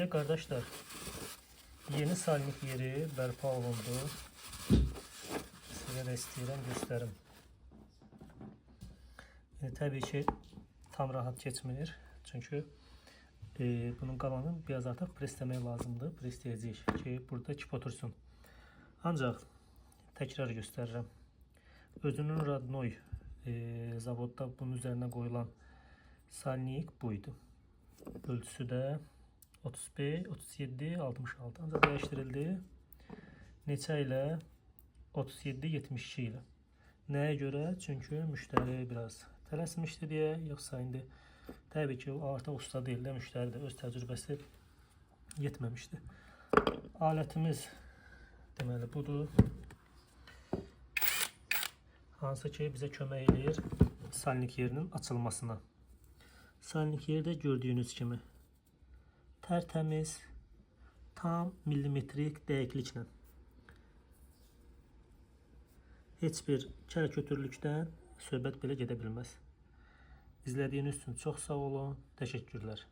Evet kardeşler, yeni salnik yeri bərpa olundu. Sizə də istəyirəm göstərim. Təbii ki tam rahat keçmir. Çünkü bunun qalanını biraz artıq presləmək lazımdır. Presləyəcəyik ki burada kip otursun. Ancaq təkrar göstərirəm. Özünün Radnoy zavodda bunun üzerine qoyulan salnik buydu. Ölçüsü də 35, 37, 66 ancaq dəyişdirildi. Neçə ilə? 37, 72 ilə. Nəyə görə? Çünki müştəri biraz tələsmişdi deyə, yoxsa indi təbii ki o artıq usta deyil də, müştəri də öz təcrübəsi yetməmişdi. Alətimiz deməli budur. Hansı ki bizə kömək edir salnik yerinin açılmasına. Salnik yeri də gördüyünüz kimi tərtəmiz, tam millimetrik dəqiqliklə. Heç bir kərə-kötürlükdən söhbət belə gedə bilməz. İzlədiyiniz üçün çox sağ olun. Təşəkkürlər.